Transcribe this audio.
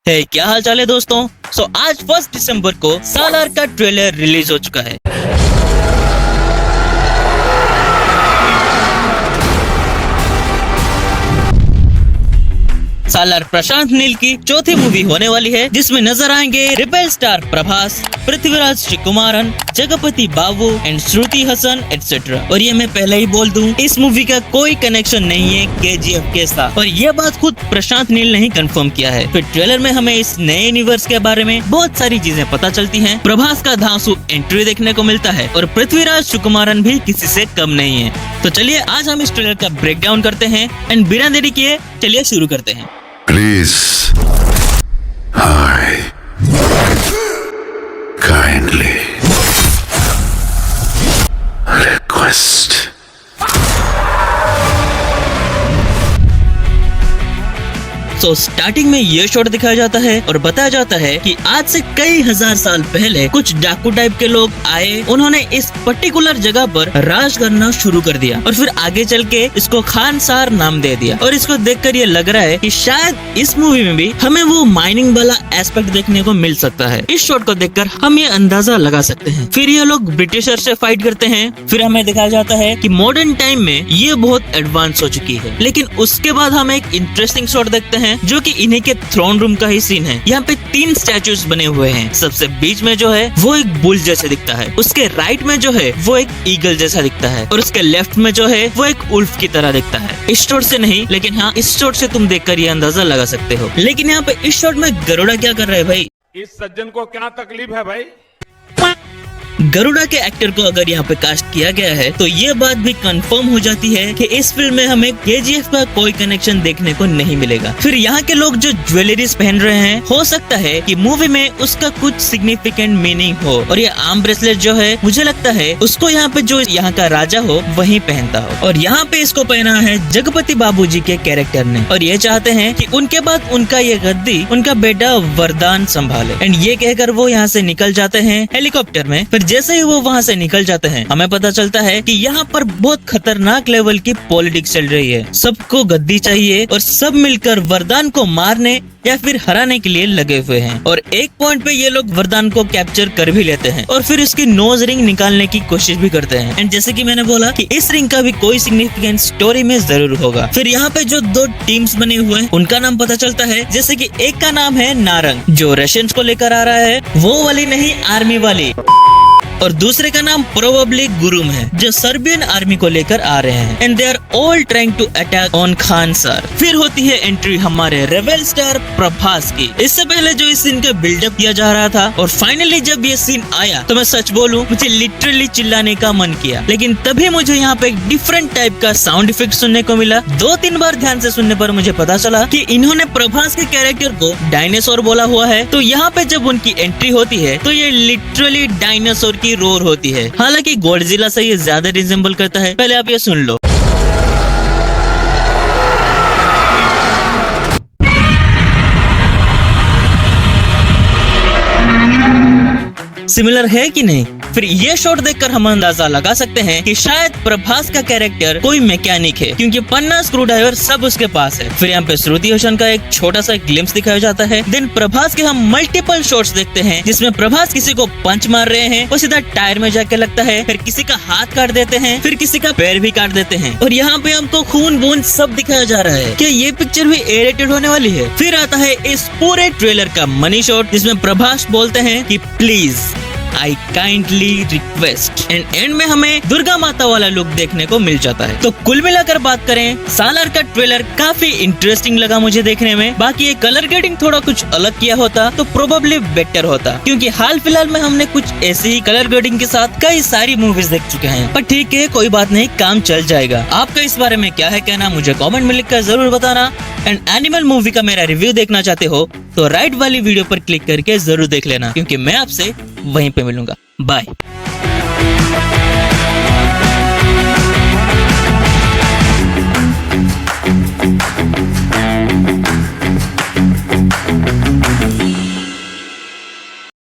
क्या हाल चाल है दोस्तों। आज 1 दिसंबर को सालार का ट्रेलर रिलीज हो चुका है। सालार प्रशांत नील की चौथी मूवी होने वाली है, जिसमें नजर आएंगे rebel star Prabhas, Prithviraj Sreekumaran, Jagapathi Babu and Shruti Haasan etcetera. और ये मैं पहले ही बोल दूं, इस मूवी का कोई कनेक्शन नहीं है KGF के साथ, और ये बात खुद प्रशांत नील ने ही कंफर्म किया है। फिर ट्रेलर में हमें इस नए यूनिवर्स के बारे में बहुत सारी चीजें पता चलती हैं। प्रभास का धांसू एंट्री देखने को मिलता है और पृथ्वीराज श्रीकुमारन भी किसी से कम नहीं है। तो चलिए आज हम इस ट्रेलर का ब्रेक डाउन करते हैं एंड बिना देरी किए चलिए शुरू करते हैं। Please, I kindly request. Starting में ये शॉट दिखाया जाता है और बताया जाता है कि आज से कई हजार साल पहले कुछ डाकू टाइप के लोग आए, उन्होंने इस पर्टिकुलर जगह पर राज करना शुरू कर दिया और फिर आगे चल के इसको खानसार नाम दे दिया। और इसको देखकर ये लग रहा है कि शायद इस मूवी में भी हमें वो माइनिंग वाला एस्पेक्ट देखने को मिल सकता है। इस शॉट को देखकर हम ये अंदाजा लगा सकते हैं। फिर ये लोग ब्रिटिशर से फाइट करते हैं। फिर हमें दिखाया जाता है कि मॉडर्न टाइम में ये बहुत एडवांस हो चुकी है, लेकिन उसके बाद हम एक इंटरेस्टिंग शॉट देखते हैं जो कि इन्हीं के थ्रोन रूम का ही सीन है। यहाँ पे 3 स्टैचूज बने हुए हैं। सबसे बीच में जो है वो एक बुल जैसे दिखता है, उसके राइट में जो है वो एक ईगल जैसा दिखता है और उसके लेफ्ट में जो है वो एक उल्फ की तरह दिखता है। इस शॉट से नहीं, लेकिन हाँ इस शॉट से तुम देखकर ये अंदाजा लगा सकते हो। लेकिन यहाँ पे इस शॉट में गरुड़ा क्या कर रहा है भाई? इस सज्जन को क्या तकलीफ है भाई? गरुड़ा के एक्टर को अगर यहाँ पे कास्ट किया गया है तो ये बात भी कंफर्म हो जाती है कि इस फिल्म में हमें KGF का कोई कनेक्शन देखने को नहीं मिलेगा। फिर यहाँ के लोग जो ज्वेलरीज पहन रहे हैं, हो सकता है कि मूवी में उसका कुछ सिग्निफिकेंट मीनिंग हो। और ये आर्म ब्रेसलेट जो है, मुझे लगता है उसको यहाँ पे जो यहाँ का राजा हो वही पहनता हो। और यहाँ पे इसको पहना है जगपति बाबू जी के कैरेक्टर ने, और ये चाहते हैं कि उनके बाद उनका ये गद्दी उनका बेटा वरदान संभाले। एंड ये कहकर वो यहाँ से निकल जाते हैं हेलीकॉप्टर में। फिर जैसे ही वो वहाँ से निकल जाते हैं, हमें पता चलता है कि यहाँ पर बहुत खतरनाक लेवल की पॉलिटिक्स चल रही है। सबको गद्दी चाहिए और सब मिलकर वरदान को मारने या फिर हराने के लिए लगे हुए हैं। और एक पॉइंट पे ये लोग वरदान को कैप्चर कर भी लेते हैं और फिर उसकी नोज रिंग निकालने की कोशिश भी करते हैं। एंड जैसे कि मैंने बोला कि इस रिंग का भी कोई सिग्निफिकेंट स्टोरी में जरूर होगा। फिर यहाँ पे जो 2 टीम्स बने हुए हैं उनका नाम पता चलता है, जैसे कि एक का नाम है नारंग जो रशियंस को लेकर आ रहा है, वो वाली नहीं आर्मी वाली, और दूसरे का नाम प्रोबेबली गुरुम है जो सर्बियन आर्मी को लेकर आ रहे हैं। And they are all trying to attack on खानसार। फिर होती है एंट्री हमारे रेबेल स्टार प्रभास की। इससे पहले जो इस सीन का बिल्डअप किया जा रहा था और फाइनली जब ये सीन आया तो मैं सच बोलूं, मुझे लिटरली चिल्लाने का मन किया। लेकिन तभी मुझे यहाँ पे एक डिफरेंट टाइप का साउंड इफेक्ट सुनने को मिला। 2-3 बार ध्यान से सुनने पर मुझे पता चला कि इन्होंने प्रभास के कैरेक्टर को डायनासोर बोला हुआ है। तो यहाँ पे जब उनकी एंट्री होती है तो ये लिटरली डायनासोर की रोर होती है। हालांकि गॉडजिला से ये ज्यादा रिजेंबल करता है। पहले आप ये सुन लो। सिमिलर है कि नहीं? फिर ये शॉट देखकर हम अंदाजा लगा सकते हैं कि शायद प्रभास का कैरेक्टर कोई मैकेनिक है, क्योंकि पन्ना स्क्रू ड्राइवर सब उसके पास है। फिर यहाँ पे श्रुति हसन का एक छोटा सा ग्लिम्स दिखाया जाता है। देन प्रभास के हम मल्टीपल शॉट्स देखते हैं जिसमें प्रभास किसी को पंच मार रहे हैं, वो सीधा टायर में जाके लगता है, फिर किसी का हाथ काट देते हैं, फिर किसी का पैर भी काट देते हैं। और यहाँ पे हमको खून बूंद सब दिखाया जा रहा है। क्या ये पिक्चर भी A-rated होने वाली है? फिर आता है इस पूरे ट्रेलर का मनी शॉट जिसमें प्रभास बोलते हैं कि please I kindly request। And में हमें दुर्गा माता वाला लुक देखने को मिल जाता है। तो कुल मिलाकर बात करें, सालार का ट्रेलर काफी इंटरेस्टिंग लगा मुझे देखने में। बाकी ये कलर ग्रेडिंग थोड़ा कुछ अलग किया होता तो प्रोबेबली बेटर होता, क्योंकि हाल फिलहाल में हमने कुछ ऐसी ही कलर ग्रेडिंग के साथ कई सारी मूवीज देख चुके हैं। पर ठीक है, कोई बात नहीं, काम चल जाएगा। आपका इस बारे में क्या है कहना, मुझे कॉमेंट में लिखकर जरूर बताना। एंड एनिमल मूवी का मेरा रिव्यू देखना चाहते हो तो राइट वाली वीडियो पर क्लिक करके जरूर देख लेना, क्योंकि मैं आपसे वहीं पे मिलूंगा। बाय।